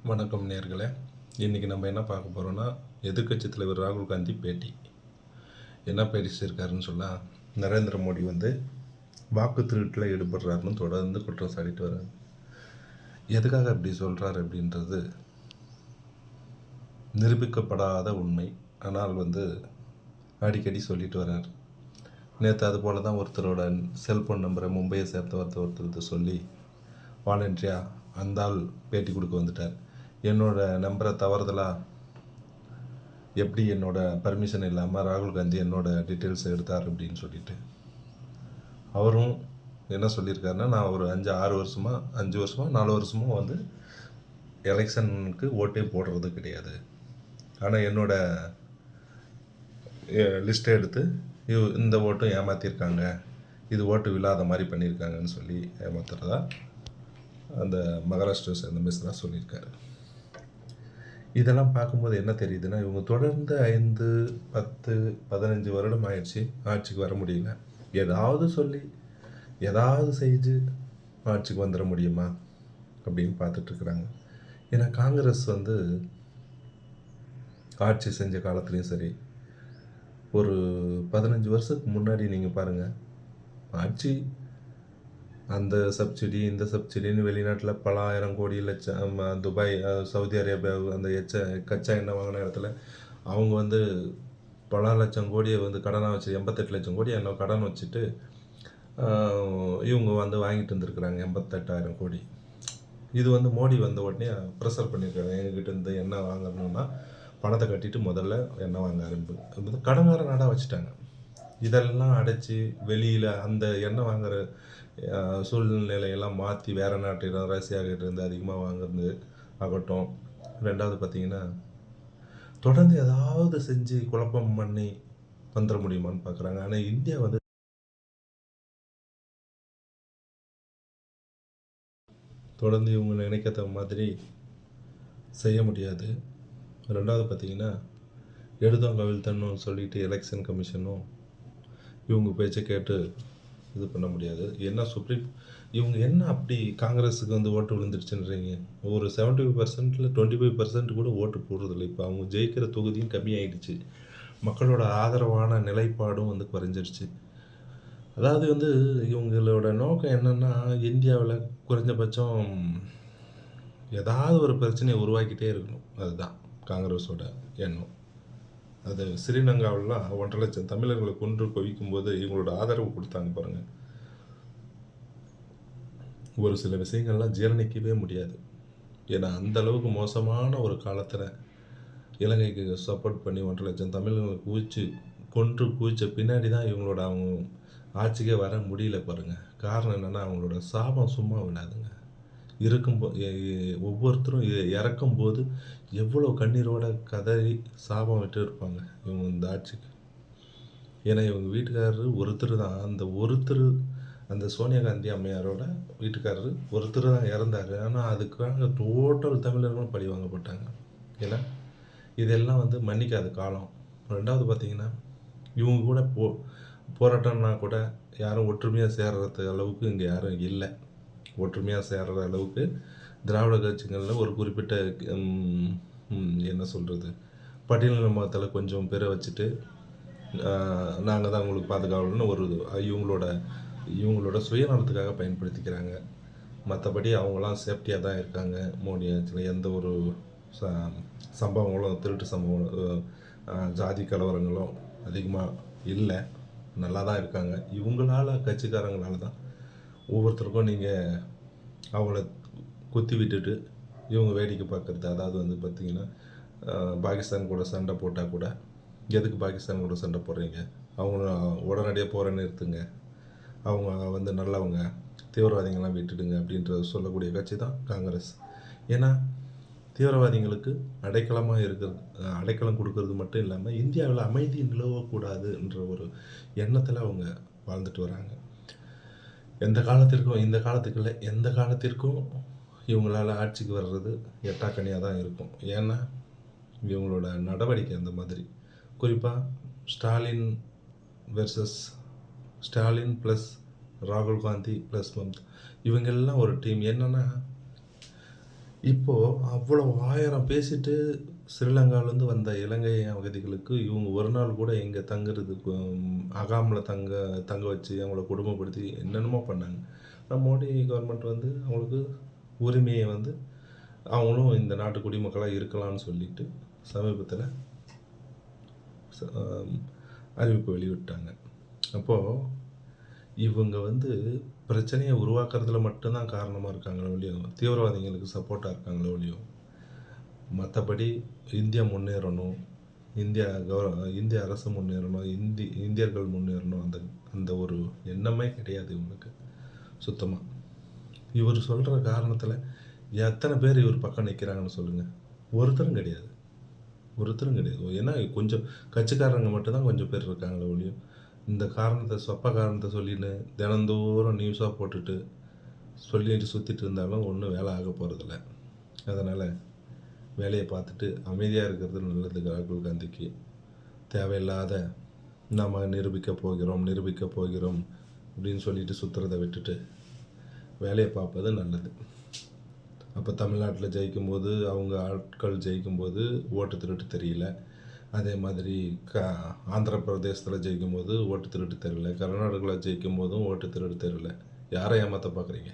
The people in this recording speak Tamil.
வணக்கம் நேயர்களே. இன்றைக்கி நம்ம என்ன பார்க்க போகிறோன்னா, எதிர்க்கட்சி தலைவர் ராகுல் காந்தி பேட்டி. என்ன பேசியிருக்காருன்னு சொன்னால், நரேந்திர மோடி வந்து வாக்கு திருட்டில் ஈடுபடுறாருன்னு தொடர்ந்து குற்றம் சாட்டிட்டு வர்றாரு. எதுக்காக அப்படி சொல்கிறார் அப்படின்றது நிரூபிக்கப்படாத உண்மை. ஆனால் அடிக்கடி சொல்லிட்டு வர்றார். நேற்று அது போல் தான் ஒருத்தரோட செல்ஃபோன் நம்பரை மும்பையை சேர்ந்த ஒருத்தர் சொல்லி வாலண்டியாக அந்த ஆள் பேட்டி கொடுக்க வந்துட்டார். என்னோட நம்பரை தவறுதலாக எப்படி என்னோட பர்மிஷன் இல்லாமல் ராகுல் காந்தி என்னோட டீட்டெயில்ஸ் எடுத்தார் அப்படின்னு சொல்லிட்டு அவரும் என்ன சொல்லியிருக்காருன்னா, நான் ஒரு 5 வருஷமாக 4 வருஷமாக எலெக்ஷனுக்கு ஓட்டே போடுறது கிடையாது. ஆனால் என்னோட லிஸ்ட்டை எடுத்து இந்த ஓட்டும் ஏமாற்றிருக்காங்க, இது ஓட்டு விழாத மாதிரி பண்ணியிருக்காங்கன்னு சொல்லி ஏமாத்துறதா அந்த மகாராஷ்டிரா சேர்ந்த மிஸ்ரா சொல்லியிருக்காரு. இதெல்லாம் பார்க்கும்போது என்ன தெரியுதுன்னா, இவங்க தொடர்ந்து 5, 10, 15 வருடம் ஆயிடுச்சு, ஆட்சிக்கு வர முடியல. ஏதாவது சொல்லி ஏதாவது செஞ்சு ஆட்சிக்கு வந்துட முடியுமா அப்படின்னு பார்த்துட்ருக்குறாங்க. ஏன்னா காங்கிரஸ் ஆட்சி செஞ்ச காலத்துலேயும் சரி, ஒரு 15 வருஷத்துக்கு முன்னாடி நீங்கள் பாருங்கள், ஆட்சி அந்த சப்சிடி இந்த சப்சிடின்னு வெளிநாட்டில் பல ஆயிரம் கோடி லட்சம், துபாய், சவுதி அரேபியா அந்த கச்சா எண்ணெய் வாங்கின இடத்துல அவங்க பல லட்சம் கோடியை கடனாக வச்சு 88 லட்சம் கோடி என்ன கடன் வச்சுட்டு இவங்க வாங்கிட்டு இருந்திருக்கிறாங்க 88,000 கோடி. இது மோடி வந்த உடனே ப்ரெஷர் பண்ணியிருக்காங்க, எங்ககிட்ட இருந்து எண்ணெய் வாங்கணும்னா பணத்தை கட்டிட்டு முதல்ல எண்ணெய் வாங்க ஆரம்பிச்சு கடன்கார நாடாக வச்சுட்டாங்க. இதெல்லாம் அடைச்சி வெளியில் அந்த எண்ணெய் வாங்குகிற சூழ்நிலையெல்லாம் மாற்றி வேறு நாட்டில் ரஷ்யாக்கிட்ட இருந்து அதிகமாக வாங்குறது ஆகட்டும். ரெண்டாவது பார்த்திங்கன்னா, தொடர்ந்து ஏதாவது செஞ்சு குழப்பம் பண்ணி வந்துட முடியுமான்னு பார்க்குறாங்க. ஆனால் இந்தியா தொடர்ந்து இவங்க நினைக்கிற மாதிரி செய்ய முடியாது. ரெண்டாவது பார்த்திங்கன்னா, எடுத்தவங்க தன்னும் சொல்லிட்டு எலெக்ஷன் கமிஷனும் இவங்க பேச்சை கேட்டு இது பண்ண முடியாது. இவங்க என்ன அப்படி காங்கிரஸுக்கு ஓட்டு விழுந்துருச்சுன்றீங்க? ஒரு 75%, 25% கூட ஓட்டு போடுறதில்லை. இப்போ அவங்க ஜெயிக்கிற தொகுதியும் கம்மியாயிடுச்சு. மக்களோட ஆதரவான நிலைப்பாடும் குறைஞ்சிருச்சு. அதாவது இவங்களோட நோக்கம் என்னென்னா, இந்தியாவில் குறைஞ்சபட்சம் ஏதாவது ஒரு பிரச்சனையை உருவாக்கிட்டே இருக்கணும். அதுதான் காங்கிரஸோட எண்ணம். அது ஸ்ரீலங்காவிலாம் 1.5 லட்சம் தமிழர்களை கொன்று குவிக்கும்போது இவங்களோட ஆதரவு கொடுத்தாங்க பாருங்கள். ஒரு சில விஷயங்கள்லாம் ஜீரணிக்கவே முடியாது. ஏன்னா அந்தளவுக்கு மோசமான ஒரு காலத்தில் இலங்கைக்கு சப்போர்ட் பண்ணி 1.5 லட்சம் தமிழர்களை கொன்று குவிச்ச பின்னாடி தான் அவங்க ஆட்சிக்கே வர முடியல பாருங்கள். காரணம் என்னென்னா, அவங்களோட சாபம் சும்மா விடாதுங்க. ஒவ்வொருத்தரும் இறக்கும்போது எவ்வளோ கண்ணீரோட கதறி சாபம் விட்டு இருப்பாங்க இவங்க இந்த ஆட்சிக்கு. ஏன்னா இவங்க வீட்டுக்காரரு ஒருத்தர் தான், அந்த சோனியா காந்தி அம்மையாரோட வீட்டுக்காரரு ஒருத்தர் தான் இறந்தார். ஆனால் அதுக்காக டோட்டல் தமிழர்களும் பழி வாங்கப்பட்டாங்க. ஏன்னா இதெல்லாம் மன்னிக்காத காலம். ரெண்டாவது பார்த்திங்கன்னா, இவங்க கூட போராட்டம்னா கூட யாரும் ஒற்றுமையாக சேர்றது அளவுக்கு இங்கே யாரும் இல்லை. ஒற்றுமையாக சேர்கிற அளவுக்கு திராவிட கட்சிகளில் ஒரு குறிப்பிட்ட என்ன சொல்கிறது, பட்டியலின மதத்தில் கொஞ்சம் பேரை வச்சுட்டு நாங்கள் தான் உங்களுக்கு பாதுகாவலன்னு ஒரு இவங்களோட சுயநலத்துக்காக பயன்படுத்திக்கிறாங்க. மற்றபடி அவங்களாம் சேஃப்டியாக தான் இருக்காங்க. மோடி ஆட்சியில் எந்த ஒரு சம்பவங்களும், திருட்டு சம்பவம், ஜாதி கலவரங்களும் அதிகமாக இல்லை. நல்லா தான் இருக்காங்க. கட்சிக்காரங்களால தான் ஒவ்வொருத்தருக்கும் நீங்கள் அவங்கள குத்தி விட்டுட்டு இவங்க வேடிக்கை பார்க்குறது. அதாவது பார்த்திங்கன்னா, பாகிஸ்தான் கூட சண்டை போட்டால் கூட, எதுக்கு பாகிஸ்தான் கூட சண்டை போடுறீங்க, அவங்க உடனடியாக போரை நிறுத்துங்க, அவங்க நல்லவங்க, தீவிரவாதிகள்லாம் விட்டுடுங்க அப்படின்ற சொல்லக்கூடிய கட்சி தான் காங்கிரஸ். ஏன்னா தீவிரவாதிகளுக்கு அடைக்கலம் கொடுக்கறது மட்டும் இல்லாமல் இந்தியாவில் அமைதி நிலவக்கூடாதுன்ற ஒரு எண்ணத்தில் அவங்க வாழ்ந்துட்டு வராங்க. இந்த காலத்துக்கு இல்லை, எந்த காலத்திற்கும் இவங்களால் ஆட்சிக்கு வர்றது எட்டாக்கனியாக தான் இருக்கும். ஏன்னா இவங்களோட நடவடிக்கை அந்த மாதிரி. குறிப்பாக ஸ்டாலின் ப்ளஸ் ராகுல் காந்தி ப்ளஸ் மம்தா, இவங்கெல்லாம் ஒரு டீம். என்னென்னா, இப்போ அவ்வளோ 1000 பேசிட்டு ஸ்ரீலங்காலேருந்து வந்த இலங்கை அகதிகளுக்கு இவங்க ஒரு நாள் கூட எங்க தங்குறதுக்கு அகாம்ல தங்க வச்சு அவங்கள கொடுமைப்படுத்தி என்னென்னமோ பண்ணாங்க. ஆனா மோடி கவர்மெண்ட் வந்து அவங்களுக்கு உரிமையை வந்து அவங்களும் இந்த நாட்டு குடிமக்களா இருக்கலாம்னு சொல்லிட்டு சமீபத்தில ச அறிவிப்பு வெளியிட்டாங்க. அப்போ இவங்க வந்து பிரச்சனைய உருவாக்குறதுல மட்டும் தான் காரணமா இருக்காங்களோ ஒழிய, தீவிரவாதிகளுக்கு சப்போர்ட்டா இருக்காங்களோ ஒழிய, மத்தபடி இந்தியா முன்னேறணும், இந்திய அரசு முன்னேறணும், இந்தியர்கள் முன்னேறணும் அந்த அந்த ஒரு எண்ணமே கிடையாது இவங்களுக்கு சுத்தமா. இவரு சொல்ற காரணத்தில எத்தன பேர் இவர் பக்கம் நிக்கிறாங்கன்னு சொல்லுங்க? ஒருத்தரும் கிடையாது. ஒருத்தரும் கிடையாது. ஏன்னா கொஞ்சம் கட்சிக்காரங்க மட்டும் தான் கொஞ்சம் பேர் இருக்காங்களே ஒழிய, இந்த காரணத்த சொப்ப காரணத்த சொல்லின்னு தினந்தோறும் நியூஸா போட்டுட்டு, சொல்லிட்டு சுத்திட்டு இருந்தாலும் ஒண்ணும் வேலை ஆக போறதில்ல. அதனால வேலைய பார்த்துட்டு அமைதியா இருக்கிறது நல்லது ராகுல் காந்திக்கு. தேவையில்லாத நாம நிரூபிக்க போகிறோம் அப்படின்னு சொல்லிட்டு சுத்துறத விட்டுட்டு, வேலைய பார்ப்பது நல்லது. அப்போ தமிழ்நாட்டில ஜெயிக்கும்போது, அவங்க ஆட்கள் ஜெயிக்கும்போது ஓட்டு திருட்டு தெரியல. அதே மாதிரி ஆந்திர பிரதேசத்தில ஜெயிக்கும்போது ஓட்டு திருட்டு தெரியல. கர்நாடகால ஜெயிக்கும்போதும் ஓட்டு திருட்டு தெரியல. யாரை ஏமாத்த பார்க்குறீங்க?